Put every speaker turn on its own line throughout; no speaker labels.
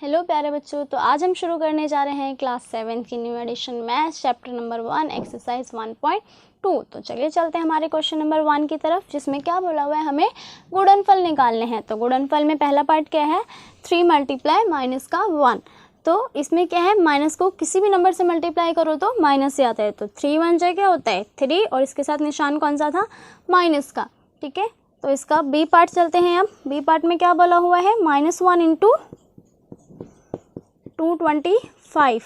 Hello प्यारे बच्चों, तो आज हम शुरू करने जा रहे हैं क्लास 7 की new edition maths chapter number 1 exercise 1.2। तो चलिए चलते हैं हमारे क्वेश्चन नंबर 1 की तरफ, जिसमें क्या बोला हुआ है, हमें गुणनफल निकालने हैं। तो गुणनफल में पहला पार्ट क्या है, 3 मल्टीप्लाई माइनस का 1। तो इसमें क्या है, माइनस को किसी भी नंबर से मल्टीप्लाई करो तो माइनस से आता है। तो 3 1 जा क्या होता है 3, और इसके साथ निशान कौन सा था, माइनस का। ठीक है, तो इसका बी पार्ट चलते हैं। अब बी पार्ट में क्या बोला हुआ है, -1 इंटू 225।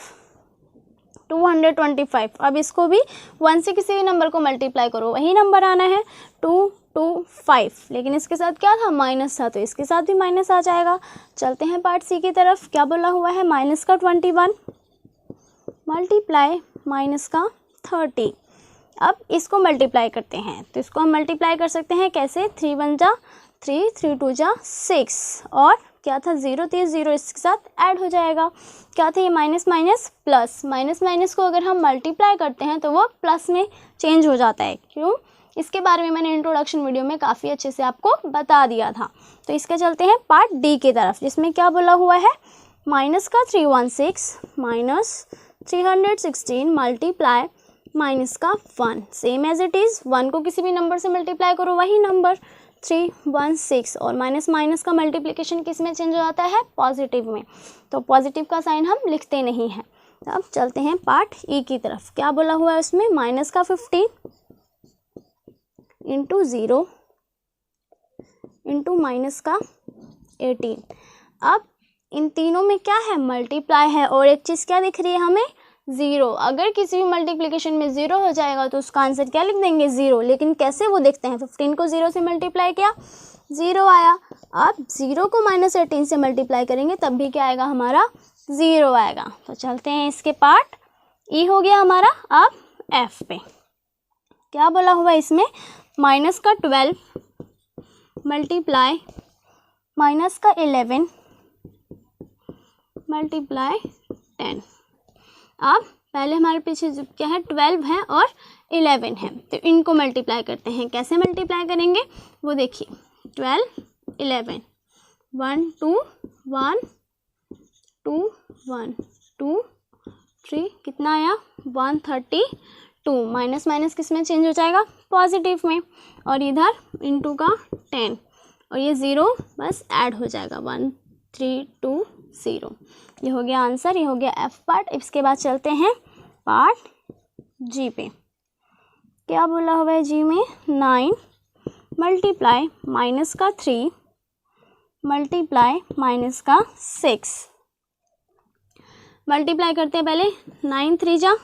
अब इसको भी 1 से किसी भी नंबर को मल्टीप्लाई करो, वही नंबर आना है 225, लेकिन इसके साथ क्या था, माइनस था, तो इसके साथ भी माइनस आ जाएगा। चलते हैं पार्ट सी की तरफ। क्या बोला हुआ है, माइनस का 21 मल्टीप्लाई माइनस का 30। अब इसको मल्टीप्लाई करते हैं, तो इसको हम मल्टीप्लाई कर सकते हैं कैसे, 3 1 जा 3, 3 2 जा 6, और क्या था 0 थी, 0 इसके साथ ऐड हो जाएगा। क्या था ये, minus minus plus, minus minus को अगर हम मल्टीप्लाई करते हैं तो वो प्लस में चेंज हो जाता है। क्यों, इसके बारे में मैंने इंट्रोडक्शन वीडियो में काफ़ी अच्छे से आपको बता दिया था। तो इसके चलते हैं पार्ट डी की तरफ, जिसमें क्या बोला हुआ है, माइनस का 316 माइनस 316 मल्टीप्लाई माइनस का 1, सेम एज इट इज़। 1 को किसी भी नंबर से मल्टीप्लाई करो, वही नंबर 316, और माइनस माइनस का मल्टीप्लिकेशन किस में चेंज हो जाता है, पॉजिटिव में। तो पॉजिटिव का साइन हम लिखते नहीं हैं। तो अब चलते हैं पार्ट ई की तरफ। क्या बोला हुआ है उसमें, माइनस का 15 इंटू 0 इंटू माइनस का 18। अब इन तीनों में क्या है, मल्टीप्लाई है, और एक चीज़ क्या दिख रही है हमें, 0। अगर किसी भी मल्टीप्लिकेशन में 0 हो जाएगा तो उसका आंसर क्या लिख देंगे, 0। लेकिन कैसे वो देखते हैं, 15 को 0 से मल्टीप्लाई किया 0 आया। अब 0 को -18 से मल्टीप्लाई करेंगे तब भी क्या आएगा, हमारा 0 आएगा। तो चलते हैं इसके पार्ट, ई हो गया हमारा। अब एफ पे क्या बोला हुआ है इसमें, माइनस का 12 मल्टीप्लाई माइनस का 11 मल्टीप्लाई 10। अब पहले हमारे पीछे जो क्या है, 12 है और 11 है, तो इनको मल्टीप्लाई करते हैं। कैसे मल्टीप्लाई करेंगे वो देखिए, 12 11 1 2 1 2 1 2 3, कितना आया 132। माइनस माइनस किस में चेंज हो जाएगा, पॉजिटिव में, और इधर इंटू का 10, और ये 0 बस ऐड हो जाएगा, 1320। ये हो गया आंसर, ये हो गया एफ पार्ट। इसके बाद चलते हैं पार्ट जी पे। क्या बोला हुआ है जी में, 9 मल्टीप्लाई माइनस का 3 मल्टीप्लाई माइनस का 6। मल्टीप्लाई करते हैं पहले, 9 3 जा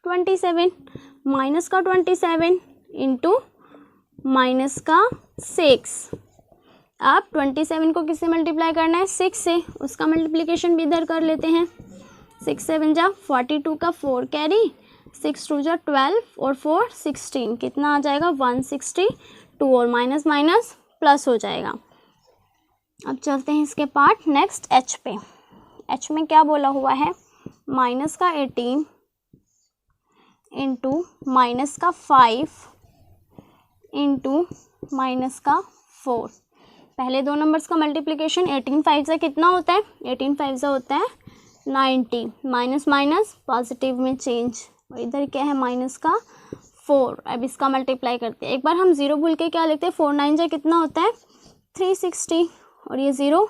27 माइनस का 27 इंटू माइनस का 6। आप 27 को किससे मल्टीप्लाई करना है, 6 से, उसका मल्टीप्लिकेशन भी इधर कर लेते हैं। 6 7 जा 42 का 4 कैरी, 6 2 जा 12 और 4 16, कितना आ जाएगा 162, और माइनस माइनस प्लस हो जाएगा। अब चलते हैं इसके पार्ट नेक्स्ट एच पे। एच में क्या बोला हुआ है, माइनस का 18 इंटू माइनस का 5 इंटू माइनस का 4। पहले दो नंबर्स का मल्टीप्लिकेशन, 18 5 से कितना होता है, 18 5 से होता है 90, माइनस माइनस पॉजिटिव में चेंज, और इधर क्या है माइनस का 4। अब इसका मल्टीप्लाई करते हैं, एक बार हम 0 भूल के क्या लिखते हैं, 4 9 जा कितना होता है 360, और ये 0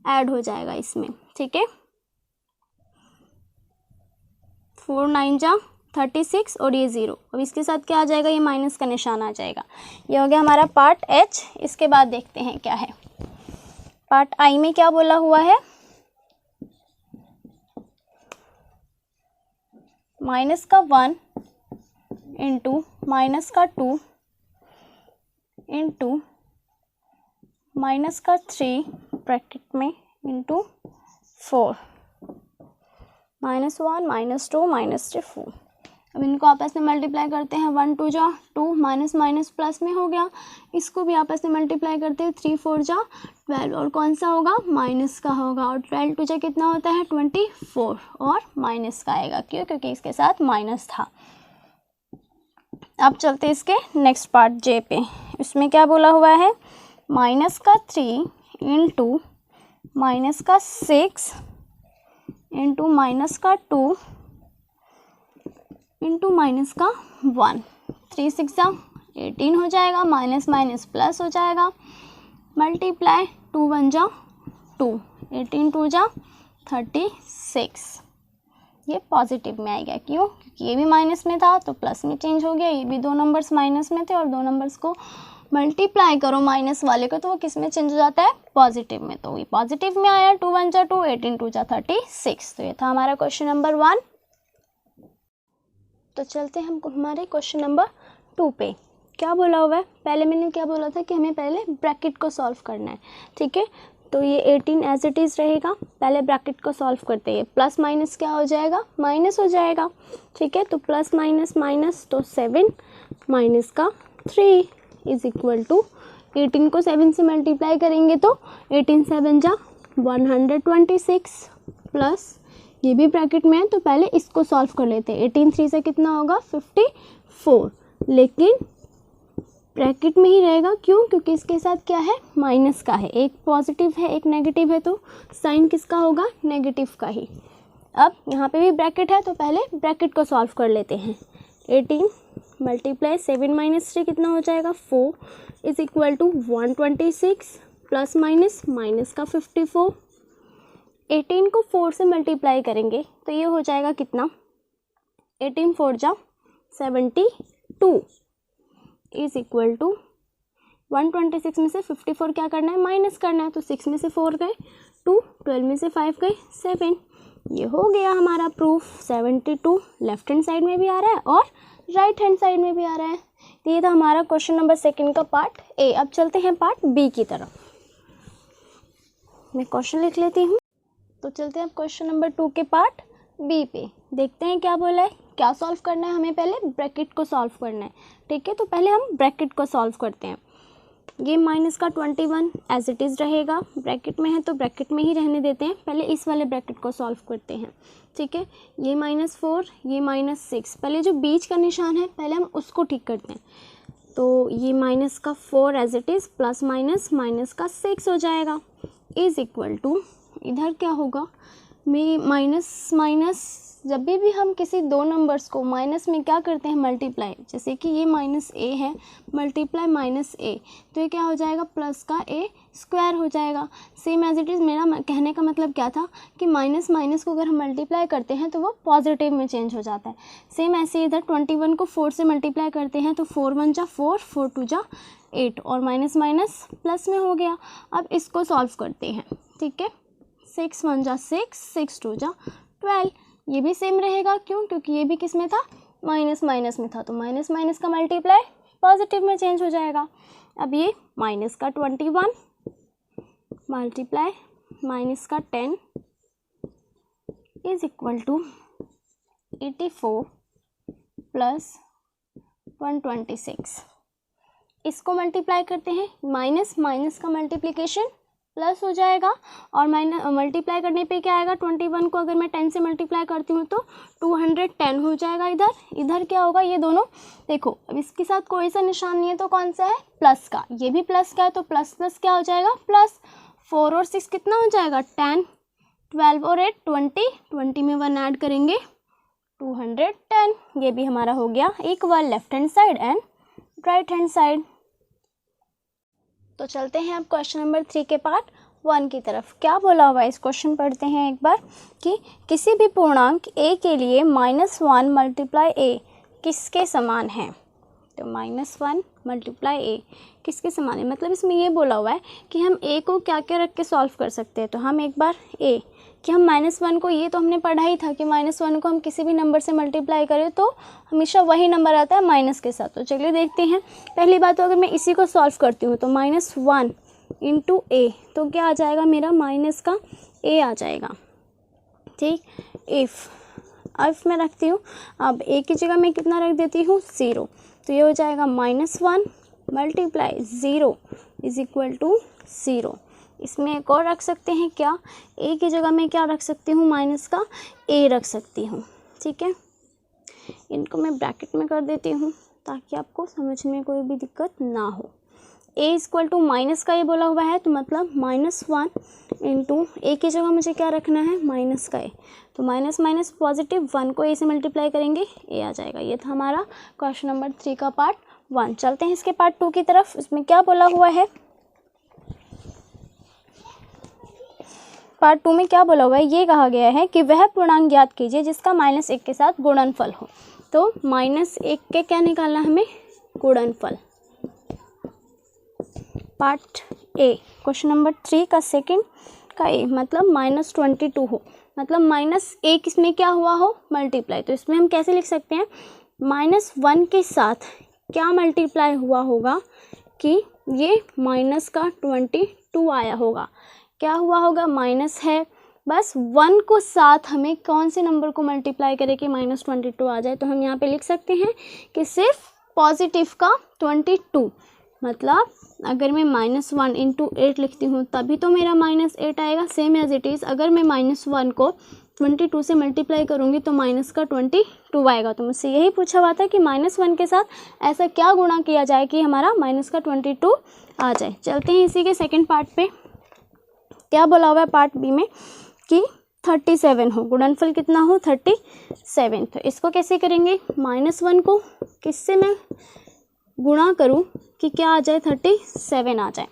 ऐड हो जाएगा इसमें। ठीक है, 4 9 जा 36, और ये 0, अब इसके साथ क्या आ जाएगा, ये माइनस का निशान आ जाएगा। ये हो गया हमारा पार्ट एच। इसके बाद देखते हैं क्या है पार्ट आई में। क्या बोला हुआ है, माइनस का 1 इंटू माइनस का 2 इंटू माइनस का 3 ब्रैकेट में इंटू 4, -1 -2 -3 4। अब इनको आपस में मल्टीप्लाई करते हैं, 1 2 जा 2, माइनस माइनस प्लस में हो गया। इसको भी आपस में मल्टीप्लाई करते हैं, 3 4 जा 12, और कौन सा होगा, माइनस का होगा, और 12 2 जा कितना होता है 24, और माइनस का आएगा। क्यों, क्योंकि इसके साथ माइनस था। अब चलते इसके नेक्स्ट पार्ट जे पे। इसमें क्या बोला हुआ है, माइनस का 3 इंटू माइनस का 6 इंटू माइनस का 2 इंटू माइनस का 1, 3 6 18 हो जाएगा, माइनस माइनस प्लस हो जाएगा, मल्टीप्लाई 2 1 जा 2, 18 2 जा 36। ये पॉजिटिव में आएगा, क्यों? क्योंकि ये भी माइनस में था तो प्लस में चेंज हो गया, ये भी दो नंबर्स माइनस में थे और दो नंबर्स को मल्टीप्लाई करो माइनस वाले को तो वो किस में चेंज हो जाता है? पॉजिटिव में। तो ये पॉजिटिव में आया, 2 1 जा 2, 18 2 जा 36। तो ये था हमारा क्वेश्चन नंबर 1। तो चलते हैं हम हमारे क्वेश्चन नंबर 2 पे। क्या बोला हुआ है? पहले मैंने क्या बोला था कि हमें पहले ब्रैकेट को सॉल्व करना है, ठीक है। तो ये 18 एज इट इज़ रहेगा, पहले ब्रैकेट को सॉल्व करते हैं। प्लस माइनस क्या हो जाएगा? माइनस हो जाएगा, ठीक है। तो प्लस माइनस माइनस, तो 7 माइनस का 3 इज इक्वल टू 18 को 7 से मल्टीप्लाई करेंगे तो 18 7 जा 126 प्लस ये भी ब्रैकेट में है तो पहले इसको सॉल्व कर लेते हैं। 18 3 से कितना होगा? 54, लेकिन ब्रैकेट में ही रहेगा, क्यों? क्योंकि इसके साथ क्या है? माइनस का है, एक पॉजिटिव है एक नेगेटिव है, तो साइन किसका होगा? नेगेटिव का ही। अब यहाँ पे भी ब्रैकेट है तो पहले ब्रैकेट को सॉल्व कर लेते हैं। 18 मल्टीप्लाई 7 माइनस 3 कितना हो जाएगा? 4 is equal to 126 plus minus minus का 54। 18 को 4 से मल्टीप्लाई करेंगे तो ये हो जाएगा कितना? 18 4 जा 72 इज इक्वल टू 126 में से 54 क्या करना है? माइनस करना है। तो 6 में से 4 गए 2, 12 में से 5 गए 7। ये हो गया हमारा प्रूफ। 72 लेफ्ट हैंड साइड में भी आ रहा है और राइट हैंड साइड में भी आ रहा है। तो ये था हमारा क्वेश्चन नंबर 2 का पार्ट ए। अब चलते हैं पार्ट बी की तरफ। मैं क्वेश्चन लिख लेती हूँ। तो चलते हैं अब क्वेश्चन नंबर 2 के पार्ट बी पे। देखते हैं क्या बोला है, क्या सॉल्व करना है हमें? पहले ब्रैकेट को सॉल्व करना है, ठीक है। तो पहले हम ब्रैकेट को सॉल्व करते हैं। ये माइनस का 21 एज इट इज़ रहेगा, ब्रैकेट में है तो ब्रैकेट में ही रहने देते हैं। पहले इस वाले ब्रैकेट को सॉल्व करते हैं, ठीक है। ये -4 ये -6, पहले जो बीच का निशान है पहले हम उसको ठीक करते हैं। तो ये माइनस का 4 as it is plus minus minus का 6 हो जाएगा इज़ इक्वल टू, इधर क्या होगा? में माइनस माइनस, जब भी हम किसी दो नंबर्स को माइनस में क्या करते हैं? मल्टीप्लाई। जैसे कि ये माइनस ए है मल्टीप्लाई माइनस ए, तो ये क्या हो जाएगा? प्लस का ए स्क्वायर हो जाएगा। Same as it is. मेरा कहने का मतलब क्या था कि माइनस माइनस को अगर हम मल्टीप्लाई करते हैं तो वो पॉजिटिव में चेंज हो जाता है। सेम ऐसे इधर 21 को 4 से मल्टीप्लाई करते हैं तो 4 1 जा 4, 4 2 जा 8 और माइनस माइनस प्लस में हो गया। अब इसको सॉल्व करते हैं, ठीक है। 6 1 जा 6, 6 2 जा 12, ये भी सेम रहेगा, क्यों? क्योंकि ये भी किस में था? माइनस माइनस में था, तो माइनस माइनस का मल्टीप्लाई पॉजिटिव में चेंज हो जाएगा। अब ये माइनस का 21 मल्टीप्लाई माइनस का 10 इज इक्वल टू 84 प्लस 126। इसको मल्टीप्लाई करते हैं, माइनस माइनस का मल्टीप्लिकेशन प्लस हो जाएगा और मल्टीप्लाई करने पे क्या आएगा? 21 को अगर मैं 10 से मल्टीप्लाई करती हूँ तो 210 हो जाएगा। इधर क्या होगा? ये दोनों देखो, अब इसके साथ कोई सा निशान नहीं है तो कौन सा है? प्लस का। ये भी प्लस का है तो प्लस प्लस क्या हो जाएगा? प्लस। 4 और 6 कितना हो जाएगा? 10, 12 और 8 20, 20 में 1 ऐड करेंगे 210। ये भी हमारा हो गया equal left hand side and right hand side. तो चलते हैं अब क्वेश्चन नंबर 3 के पार्ट 1 की तरफ। क्या बोला हुआ है इस क्वेश्चन पढ़ते हैं एक बार कि किसी भी पूर्णांक a के लिए -1 मल्टीप्लाई a किसके समान है? तो -1 मल्टीप्लाई a किसके समान है? मतलब इसमें ये बोला हुआ है कि हम a को क्या क्या रख के सॉल्व कर सकते हैं। तो हम एक बार a कि हम -1 को, ये तो हमने पढ़ा ही था कि -1 को हम किसी भी नंबर से मल्टीप्लाई करें तो हमेशा वही नंबर आता है माइनस के साथ। तो चलिए देखते हैं। पहली बात तो अगर मैं इसी को सॉल्व करती हूँ तो -1 इंटू a, तो क्या आ जाएगा मेरा? माइनस का a आ जाएगा, ठीक। इफ़ मैं रखती हूँ, अब a की जगह मैं कितना रख देती हूँ? 0। तो ये हो जाएगा -1 मल्टीप्लाई 0 इज इक्वल टू 0। इसमें एक और रख सकते हैं, क्या? a की जगह मैं क्या रख सकती हूँ? माइनस का a रख सकती हूँ, ठीक है। इनको मैं ब्रैकेट में कर देती हूँ ताकि आपको समझ में कोई भी दिक्कत ना हो। ए इक्वल टू माइनस का ए बोला हुआ है, तो मतलब -1 इंटू ए की जगह मुझे क्या रखना है, माइनस का ए, तो माइनस माइनस पॉजिटिव, 1 को ए से मल्टीप्लाई करेंगे ए आ जाएगा। ये था हमारा क्वेश्चन नंबर 3 का पार्ट 1। चलते हैं इसके पार्ट 2 की तरफ। इसमें क्या बोला हुआ है, पार्ट 2 में क्या बोला हुआ है, ये कहा गया है कि वह पूर्णांक ज्ञात कीजिए जिसका -1 के साथ गुणनफल हो। तो -1 के क्या निकालना है हमें, गुणनफल। पार्ट ए क्वेश्चन नंबर 3 का सेकंड का ए, मतलब -22 हो, मतलब -1 इसमें क्या हुआ हो, मल्टीप्लाई। तो इसमें हम कैसे लिख सकते हैं, -1 के साथ क्या मल्टीप्लाई हुआ होगा कि ये -22 आया होगा। क्या हुआ होगा, माइनस है, बस 1 को साथ हमें कौन से नंबर को मल्टीप्लाई करें कि -22 आ जाए। तो हम यहाँ पे लिख सकते हैं कि सिर्फ पॉजिटिव का 22, मतलब अगर मैं -1 इंटू 8 लिखती हूँ तभी तो मेरा -8 आएगा। सेम एज इट इज़ अगर मैं -1 को 22 से मल्टीप्लाई करूँगी तो माइनस का 22 आएगा। तो मुझसे यही पूछा हुआ था कि -1 के साथ ऐसा क्या गुणा किया जाए कि हमारा माइनस का 22 आ जाए। चलते हैं इसी के सेकेंड पार्ट पे। क्या बोला हुआ है पार्ट बी में कि 37 हो, गुणनफल कितना हो, 37। तो इसको कैसे करेंगे, -1 को किससे मैं गुणा करूं कि क्या आ जाए, 37 आ जाए।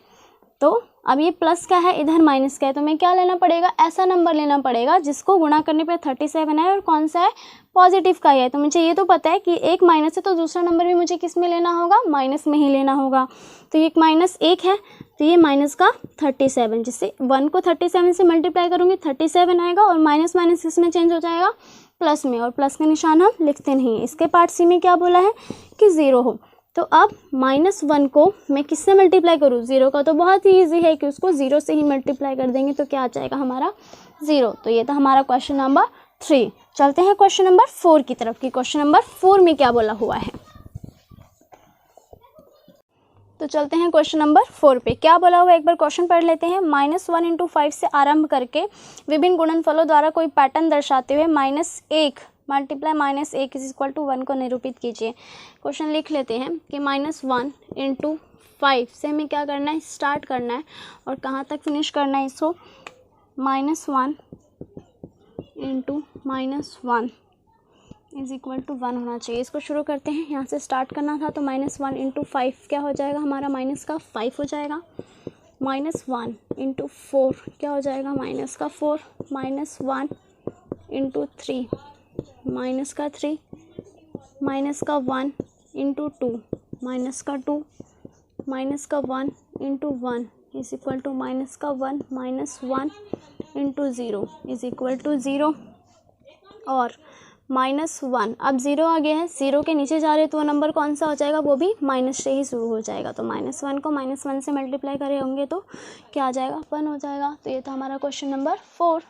तो अब ये प्लस का है, इधर माइनस का है, तो मैं क्या लेना पड़ेगा, ऐसा नंबर लेना पड़ेगा जिसको गुणा करने पे 37 है और कौन सा है, पॉजिटिव का ही है। तो मुझे ये तो पता है कि एक माइनस है तो दूसरा नंबर भी मुझे किस में लेना होगा, माइनस में ही लेना होगा। तो ये -1 है तो ये माइनस का 37, जिससे 1 को 37 से मल्टीप्लाई करूँगी 37 आएगा और माइनस माइनस इसमें चेंज हो जाएगा प्लस में, और प्लस का निशान हम लिखते नहीं हैं। इसके पार्ट सी में क्या बोला है कि 0 हो। तो अब -1 को मैं किससे मल्टीप्लाई करूँ, 0 का तो बहुत ही ईजी है कि उसको 0 से ही मल्टीप्लाई कर देंगे तो क्या आ जाएगा हमारा 0। तो ये था हमारा क्वेश्चन नंबर 3। चलते हैं क्वेश्चन नंबर 4 की तरफ कि क्वेश्चन नंबर 4 में क्या बोला हुआ है। तो चलते हैं क्वेश्चन नंबर 4 पे। क्या बोला हुआ है एक बार क्वेश्चन पढ़ लेते हैं। -1 इंटू 5 से आरंभ करके विभिन्न गुणनफलों द्वारा कोई पैटर्न दर्शाते हुए -1 मल्टीप्लाई -1 इज इक्वल टू 1 को निरूपित कीजिए। क्वेश्चन लिख लेते हैं कि -1 इंटू 5 से हमें क्या करना है, स्टार्ट करना है और कहाँ तक फिनिश करना है इसको, -1 इंटू -1 इज इक्वल टू 1 होना चाहिए। इसको शुरू करते हैं, यहाँ से स्टार्ट करना था तो -1 इंटू 5 क्या हो जाएगा हमारा, माइनस का 5 हो जाएगा। -1 इंटू 4 क्या हो जाएगा, माइनस का 4। -1 इंटू 3 माइनस का 3। माइनस का 1 इंटू 2 माइनस का 2। माइनस का 1 into 1 is equal to minus का 1। -1 इंटू 0 इज इक्वल टू 0 और -1। अब 0 आ गया है, 0 के नीचे जा रहे हैं तो वो नंबर कौन सा हो जाएगा, वो भी माइनस से ही शुरू हो जाएगा। तो -1 को -1 से मल्टीप्लाई करे होंगे तो क्या आ जाएगा, 1 हो जाएगा। तो ये था हमारा क्वेश्चन नंबर 4।